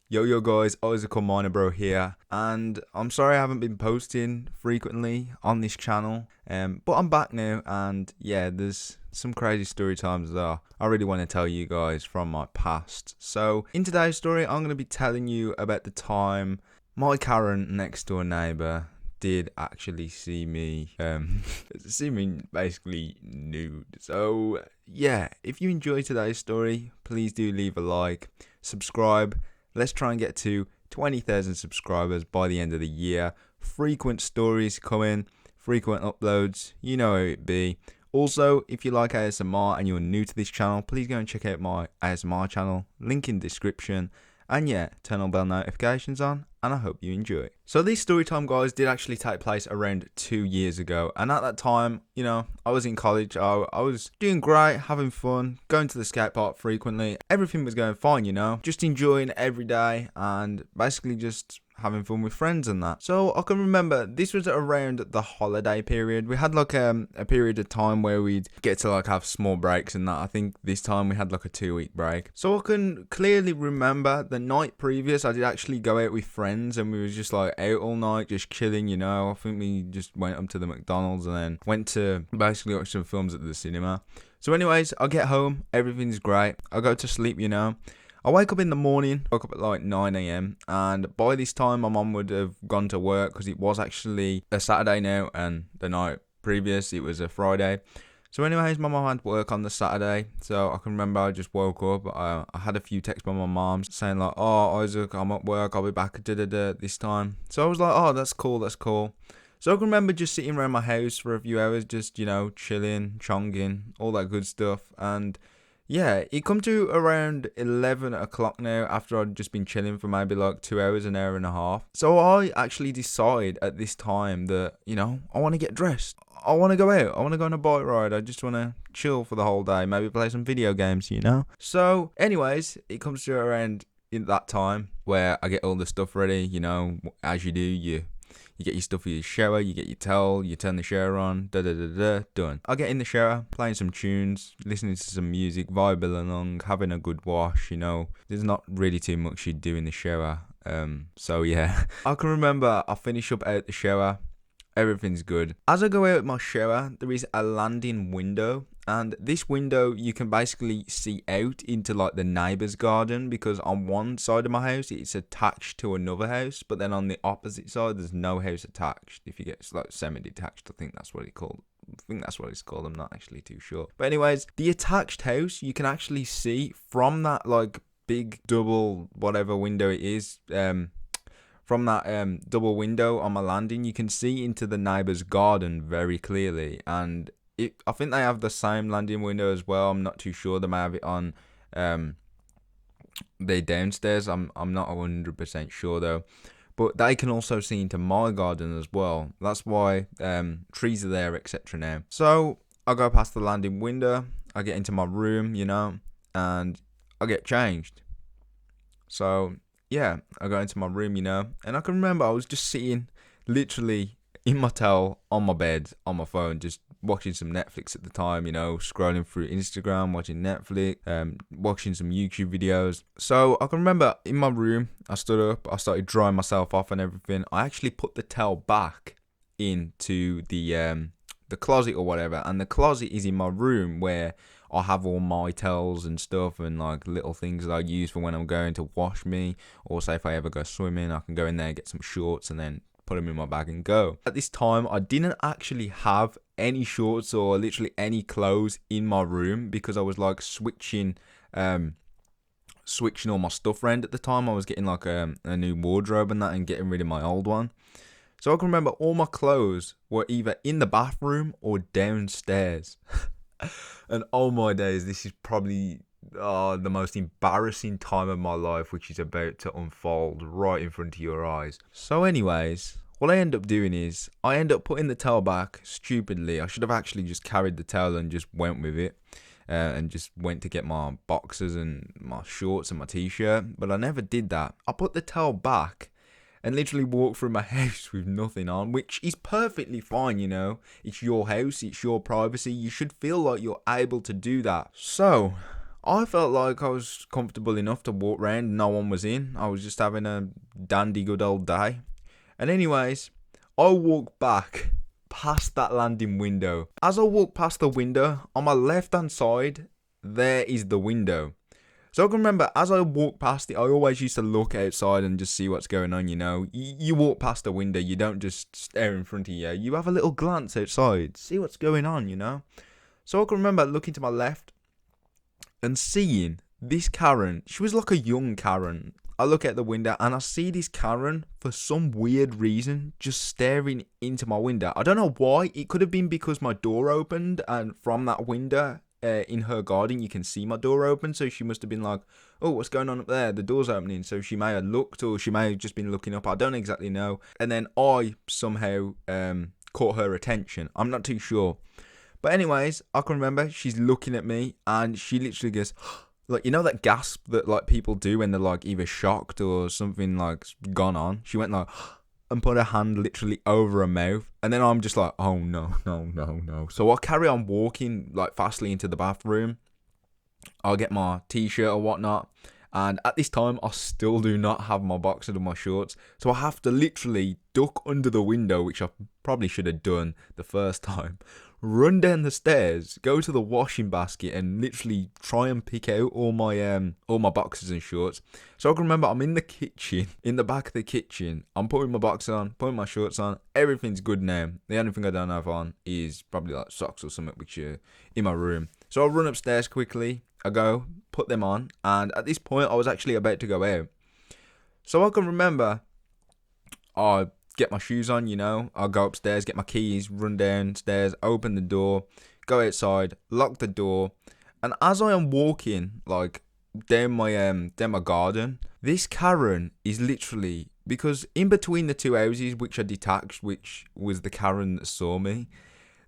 Yo guys, Isaac Miner Bro here, and I'm sorry I haven't been posting frequently on this channel, but I'm back now, and yeah, there's some crazy story times that I really want to tell you guys from my past. So in today's story, I'm going to be telling you about the time my current next door neighbour did actually see me, see me basically nude. So yeah, if you enjoy today's story, please do leave a like, subscribe. Let's try and get to 20,000 subscribers by the end of the year. Frequent stories coming, frequent uploads, you know how it be. Also, if you like ASMR and you're new to this channel, please go and check out my ASMR channel, link in description. And yeah, turn on bell notifications on, and I hope you enjoy. So this story time, guys, did actually take place around 2 years ago. And at that time, you know, I was in college. I was doing great, having fun, going to the skate park frequently. Everything was going fine, you know, just enjoying every day and basically just having fun with friends and that. So I can remember this was around the holiday period. We had like a period of time where we'd get to like have small breaks and that. I think this time we had like a 2-week break. So I can clearly remember the night previous I did actually go out with friends and we was just like out all night just chilling, you know. I think we just went up to the McDonald's and then went to basically watch some films at the cinema. So anyways, I get home, everything's great. I go to sleep, you know. I wake up in the morning, woke up at like 9 a.m. and by this time my mum would have gone to work because it was actually a Saturday now and the night previous it was a Friday. So anyways, my mum had work on the Saturday, so I can remember I just woke up. I had a few texts by my mum saying like, "Oh Isaac, I'm at work, I'll be back at this time." So I was like, "Oh, that's cool, that's cool." So I can remember just sitting around my house for a few hours, just, you know, chilling, chonging, all that good stuff. And yeah, it come to around 11 o'clock now after I'd just been chilling for maybe like 2 hours, an hour and a half. So I actually decide at this time that, you know, I want to get dressed. I want to go out. I want to go on a bike ride. I just want to chill for the whole day. Maybe play some video games, you know? So anyways, it comes to around in that time where I get all the stuff ready, you know, as you do, you get your stuff for your shower, you get your towel, you turn the shower on, done. I get in the shower, playing some tunes, listening to some music, vibing along, having a good wash, you know. There's not really too much you do in the shower. So yeah. I can remember I finish up out the shower, everything's good. As I go out my shower, there is a landing window. And this window, you can basically see out into like the neighbour's garden because on one side of my house, it's attached to another house. But then on the opposite side, there's no house attached. If you get it's like semi-detached, I think that's what it's called. I'm not actually too sure. But anyways, the attached house, you can actually see from that like big double whatever window it is. From that double window on my landing, you can see into the neighbour's garden very clearly. And I think they have the same landing window as well. I'm not too sure. They may have it on their downstairs. I'm not 100% sure though. But they can also see into my garden as well. That's why trees are there, etc. now. So I go past the landing window. I get into my room, you know, and I get changed. So yeah, I go into my room, you know, and I can remember I was just sitting literally in my towel on my bed on my phone, just watching some Netflix at the time, you know, scrolling through Instagram, watching Netflix, watching some YouTube videos. So I can remember in my room, I stood up, I started drying myself off and everything. I actually put the towel back into the closet or whatever, and the closet is in my room where I have all my towels and stuff and like little things that I use for when I'm going to wash me, or say if I ever go swimming, I can go in there, get some shorts and then put them in my bag and go. At this time, I didn't actually have any shorts or literally any clothes in my room because I was like switching all my stuff around at the time. I was getting like a new wardrobe and that and getting rid of my old one. So I can remember all my clothes were either in the bathroom or downstairs. And oh my days, this is probably the most embarrassing time of my life, which is about to unfold right in front of your eyes. So anyways, what I end up doing is I end up putting the towel back stupidly. I should have actually just carried the towel and just went with it and just went to get my boxers and my shorts and my t-shirt, but I never did that. I put the towel back and literally walked through my house with nothing on, which is perfectly fine, you know. It's your house, it's your privacy. You should feel like you're able to do that. So I felt like I was comfortable enough to walk around. No one was in. I was just having a dandy good old day. And anyways, I walked back past that landing window. As I walk past the window, on my left hand side, there is the window. So I can remember as I walked past it, I always used to look outside and just see what's going on, you know. You walk past the window, you don't just stare in front of you. You have a little glance outside, see what's going on, you know. So I can remember looking to my left and seeing this Karen. She was like a young Karen. I look out the window and I see this Karen, for some weird reason, just staring into my window. I don't know why. It could have been because my door opened, and from that window in her garden you can see my door open, so she must have been like, oh, what's going on up there, the door's opening. So she may have looked, or she may have just been looking up. I don't exactly know. And then I somehow caught her attention. I'm not too sure. But anyways, I can remember she's looking at me and she literally goes, like, you know that gasp that like people do when they're like either shocked or something like gone on. She went like and put her hand literally over her mouth, and then I'm just like, oh no. So I carry on walking like fastly into the bathroom. I'll get my t-shirt or whatnot, and at this time I still do not have my boxers or my shorts, so I have to literally duck under the window, which I probably should have done the first time, run down the stairs, go to the washing basket, and literally try and pick out all my boxers and shorts. So I can remember I'm in the kitchen, in the back of the kitchen. I'm putting my boxers on, putting my shorts on. Everything's good now. The only thing I don't have on is probably like socks or something, which are in my room. So I run upstairs quickly. I go, put them on, and at this point I was actually about to go out. So I can remember I get my shoes on, you know, I'll go upstairs, get my keys, run downstairs, open the door, go outside, lock the door, and as I am walking like down my garden, this Karen is literally, because in between the two houses which are detached, which was the Karen that saw me,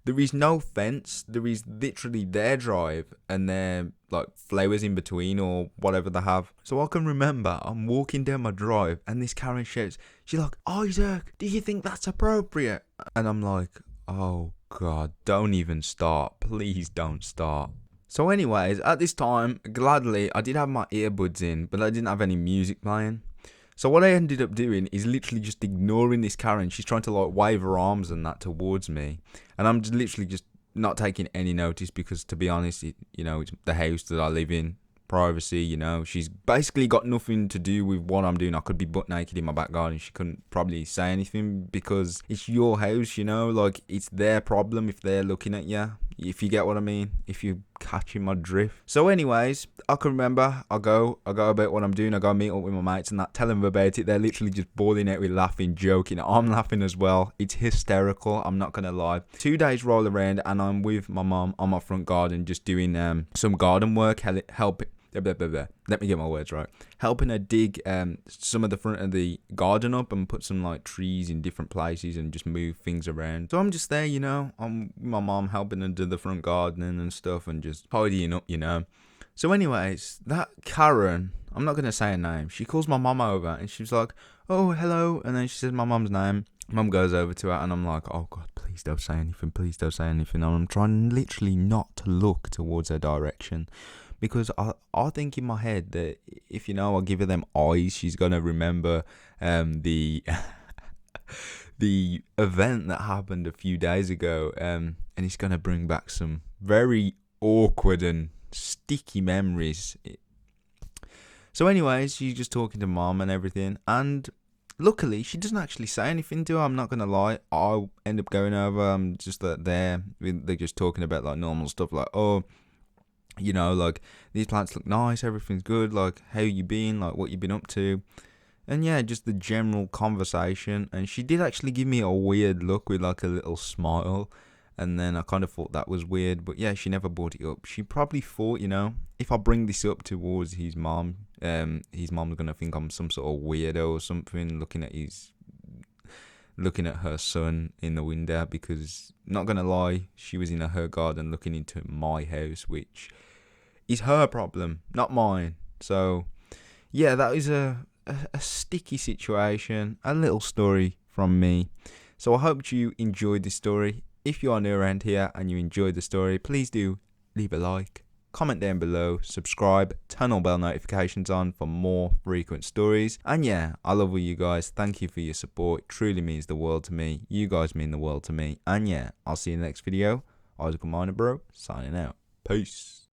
there is no fence. There is literally their drive and their like flowers in between or whatever they have. So I can remember I'm walking down my drive and this Karen shouts, she's like, Isaac, do you think that's appropriate? And I'm like, oh God, don't even start. Please don't start. So anyways, at this time, gladly, I did have my earbuds in, but I didn't have any music playing. So what I ended up doing is literally just ignoring this Karen. She's trying to like wave her arms and that towards me, and I'm just literally just not taking any notice, because to be honest, it's the house that I live in, privacy, you know. She's basically got nothing to do with what I'm doing. I could be butt naked in my back garden. She couldn't probably say anything because it's your house, you know. Like, it's their problem if they're looking at you. If you get what I mean, if you're catching my drift. So anyways, I can remember, I go about what I'm doing, I go meet up with my mates and that, tell them about it. They're literally just bawling out with laughing, joking. I'm laughing as well. It's hysterical, I'm not gonna lie. 2 days roll around and I'm with my mum on my front garden just doing some garden work, helping. Let me get my words right. Helping her dig some of the front of the garden up and put some like trees in different places and just move things around. So I'm just there, you know. I'm with my mom helping her do the front gardening and stuff and just tidying up, you know. So anyways, that Karen, I'm not going to say her name. She calls my mom over and she's like, oh, hello. And then she says my mom's name. Mum goes over to her and I'm like, oh God, please don't say anything. Please don't say anything. And I'm trying literally not to look towards her direction, because I think in my head that if, I give her them eyes, she's going to remember the the event that happened a few days ago, and it's going to bring back some very awkward and sticky memories. So anyways, she's just talking to mom and everything, and luckily she doesn't actually say anything to her. I'm not going to lie. I end up going over, I'm just there. They're just talking about like normal stuff like, oh, like, these plants look nice, everything's good, like, how you been, like, what you been up to, and yeah, just the general conversation. And she did actually give me a weird look with like a little smile, and then I kind of thought that was weird, but yeah, she never brought it up. She probably thought, if I bring this up towards his mom's gonna think I'm some sort of weirdo or something, looking at her son in the window, because, not gonna lie, she was in her garden looking into my house, which is her problem, not mine. So yeah, that is a sticky situation, a little story from me. So I hope you enjoyed this story. If you are new around here and you enjoyed the story, please do leave a like, comment down below, subscribe, turn all bell notifications on for more frequent stories. And yeah, I love all you guys. Thank you for your support. It truly means the world to me. You guys mean the world to me. And yeah, I'll see you in the next video. Isaac Miner Bro, signing out. Peace.